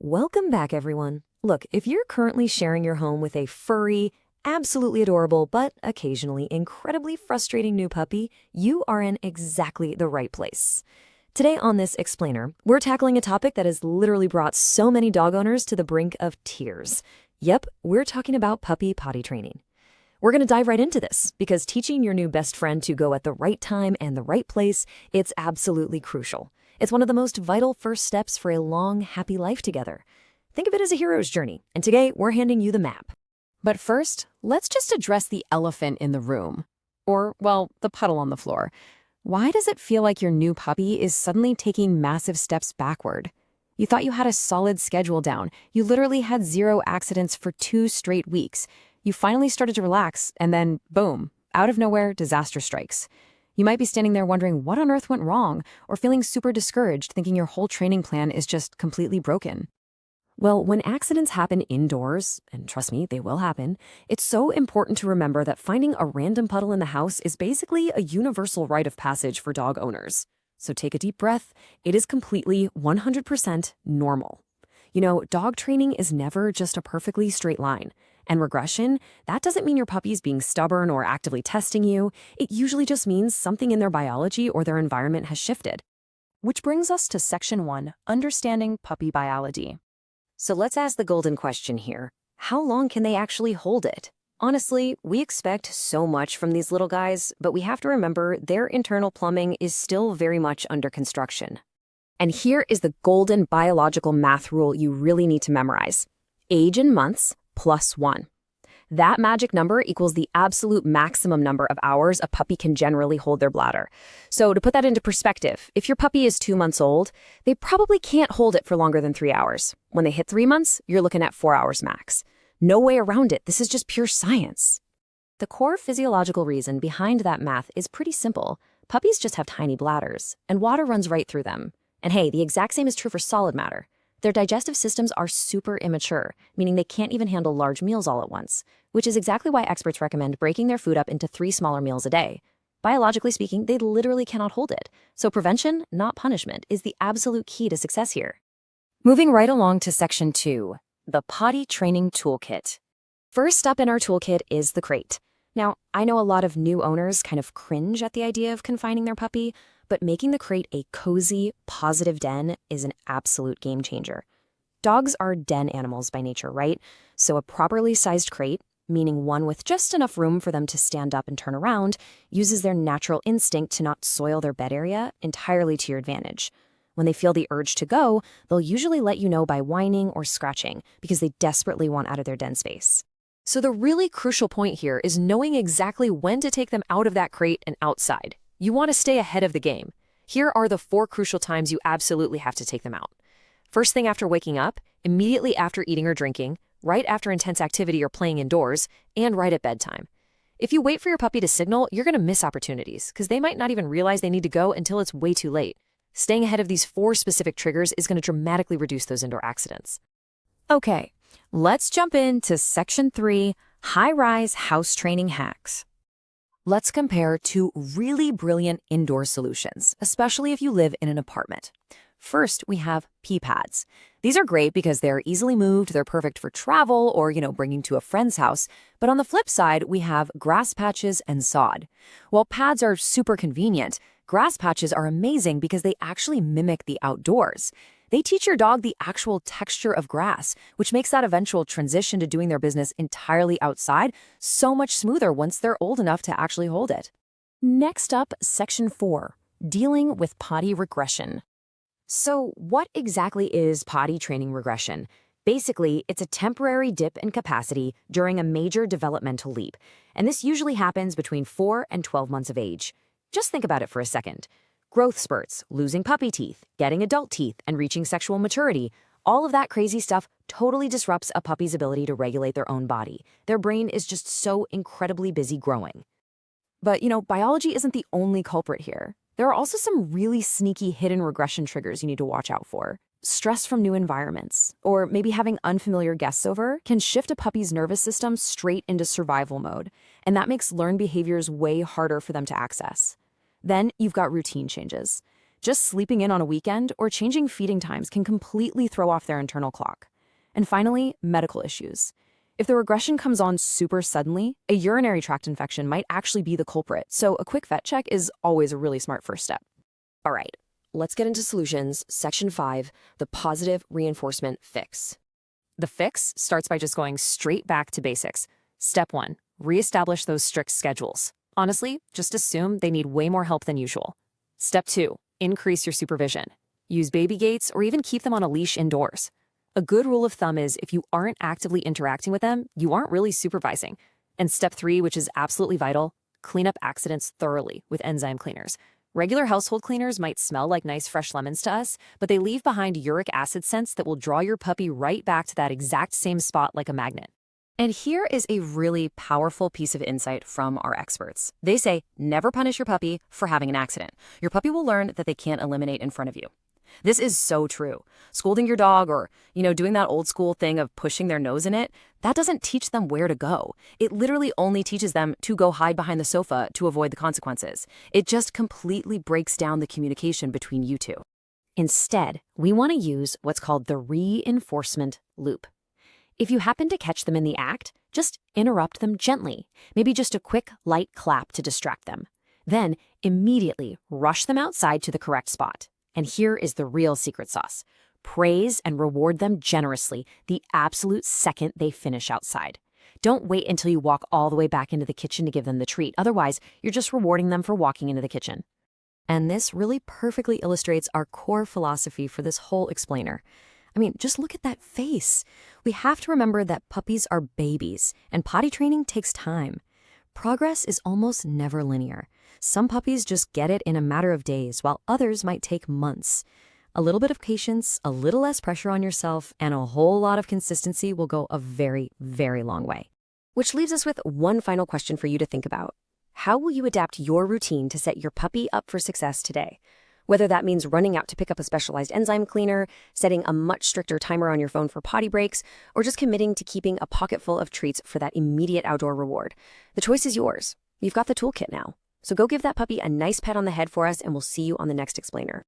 Welcome back, everyone. Look, if you're currently sharing your home with a furry, absolutely adorable, but occasionally incredibly frustrating new puppy, you are in exactly the right place. Today on this explainer, we're tackling a topic that has literally brought so many dog owners to the brink of tears. Yep, we're talking about puppy potty training. We're going to dive right into this because teaching your new best friend to go at the right time and the right place, it's absolutely crucial. It's one of the most vital first steps for a long, happy life together. Think of it as a hero's journey, and today we're handing you the map. But first, let's just address the elephant in the room. Or, well, the puddle on the floor. Why does it feel like your new puppy is suddenly taking massive steps backward? You thought you had a solid schedule down. You literally had 0 accidents for 2 straight weeks. You finally started to relax, and then, boom, out of nowhere, disaster strikes. You might be standing there wondering what on earth went wrong, or feeling super discouraged thinking your whole training plan is just completely broken. Well, when accidents happen indoors, and trust me, they will happen, it's so important to remember that finding a random puddle in the house is basically a universal rite of passage for dog owners. So take a deep breath. It is completely 100% normal. You know, dog training is never just a perfectly straight line. And regression, that doesn't mean your puppy's being stubborn or actively testing you. It usually just means something in their biology or their environment has shifted. Which brings us to Section 1, Understanding Puppy Biology. So let's ask the golden question here. How long can they actually hold it? Honestly, we expect so much from these little guys, but we have to remember their internal plumbing is still very much under construction. And here is the golden biological math rule you really need to memorize. Age in months plus 1. That magic number equals the absolute maximum number of hours a puppy can generally hold their bladder. So to put that into perspective, if your puppy is 2 months old, they probably can't hold it for longer than 3 hours. When they hit 3 months, you're looking at 4 hours max. No way around it. This is just pure science. The core physiological reason behind that math is pretty simple. Puppies just have tiny bladders, and water runs right through them. And hey, the exact same is true for solid matter. Their digestive systems are super immature, meaning they can't even handle large meals all at once, which is exactly why experts recommend breaking their food up into 3 smaller meals a day. Biologically speaking, they literally cannot hold it. So prevention, not punishment, is the absolute key to success here. Moving right along to Section 2, the Potty Training Toolkit. First up in our toolkit is the crate. Now, I know a lot of new owners kind of cringe at the idea of confining their puppy, but making the crate a cozy, positive den is an absolute game changer. Dogs are den animals by nature, right? So a properly sized crate, meaning one with just enough room for them to stand up and turn around, uses their natural instinct to not soil their bed area entirely to your advantage. When they feel the urge to go, they'll usually let you know by whining or scratching because they desperately want out of their den space. So the really crucial point here is knowing exactly when to take them out of that crate and outside. You want to stay ahead of the game. Here are the 4 crucial times you absolutely have to take them out. First thing after waking up, immediately after eating or drinking, right after intense activity or playing indoors, and right at bedtime. If you wait for your puppy to signal, you're going to miss opportunities because they might not even realize they need to go until it's way too late. Staying ahead of these 4 specific triggers is going to dramatically reduce those indoor accidents. Okay, let's jump into Section 3, High-Rise House Training Hacks. Let's compare 2 really brilliant indoor solutions, especially if you live in an apartment. First, we have pee pads. These are great because they're easily moved, they're perfect for travel or, bringing to a friend's house. But on the flip side, we have grass patches and sod. While pads are super convenient, grass patches are amazing because they actually mimic the outdoors. They teach your dog the actual texture of grass, which makes that eventual transition to doing their business entirely outside so much smoother once they're old enough to actually hold it. Next up, Section 4, Dealing with Potty Regression. So what exactly is potty training regression? Basically, it's a temporary dip in capacity during a major developmental leap, and this usually happens between 4 and 12 months of age. Just think about it for a second. Growth spurts, losing puppy teeth, getting adult teeth, and reaching sexual maturity, all of that crazy stuff totally disrupts a puppy's ability to regulate their own body. Their brain is just so incredibly busy growing. But, biology isn't the only culprit here. There are also some really sneaky hidden regression triggers you need to watch out for. Stress from new environments, or maybe having unfamiliar guests over, can shift a puppy's nervous system straight into survival mode, and that makes learned behaviors way harder for them to access. Then you've got routine changes. Just sleeping in on a weekend or changing feeding times can completely throw off their internal clock. And finally, medical issues. If the regression comes on super suddenly, a urinary tract infection might actually be the culprit, so a quick vet check is always a really smart first step. All right, let's get into solutions. Section 5, the positive reinforcement fix. The fix starts by just going straight back to basics. Step 1, reestablish those strict schedules. Honestly, just assume they need way more help than usual. Step 2, increase your supervision. Use baby gates or even keep them on a leash indoors. A good rule of thumb is if you aren't actively interacting with them, you aren't really supervising. And step 3, which is absolutely vital, clean up accidents thoroughly with enzyme cleaners. Regular household cleaners might smell like nice fresh lemons to us, but they leave behind uric acid scents that will draw your puppy right back to that exact same spot like a magnet. And here is a really powerful piece of insight from our experts. They say, never punish your puppy for having an accident. Your puppy will learn that they can't eliminate in front of you. This is so true. Scolding your dog or, doing that old school thing of pushing their nose in it, that doesn't teach them where to go. It literally only teaches them to go hide behind the sofa to avoid the consequences. It just completely breaks down the communication between you two. Instead, we want to use what's called the reinforcement loop. If you happen to catch them in the act, just interrupt them gently, maybe just a quick, light clap to distract them. Then, immediately rush them outside to the correct spot. And here is the real secret sauce. Praise and reward them generously the absolute second they finish outside. Don't wait until you walk all the way back into the kitchen to give them the treat. Otherwise, you're just rewarding them for walking into the kitchen. And this really perfectly illustrates our core philosophy for this whole explainer. Just look at that face. We have to remember that puppies are babies, and potty training takes time. Progress is almost never linear. Some puppies just get it in a matter of days, while others might take months. A little bit of patience, a little less pressure on yourself, and a whole lot of consistency will go a very, very long way. Which leaves us with one final question for you to think about. How will you adapt your routine to set your puppy up for success today? Whether that means running out to pick up a specialized enzyme cleaner, setting a much stricter timer on your phone for potty breaks, or just committing to keeping a pocket full of treats for that immediate outdoor reward. The choice is yours. You've got the toolkit now. So go give that puppy a nice pat on the head for us, and we'll see you on the next explainer.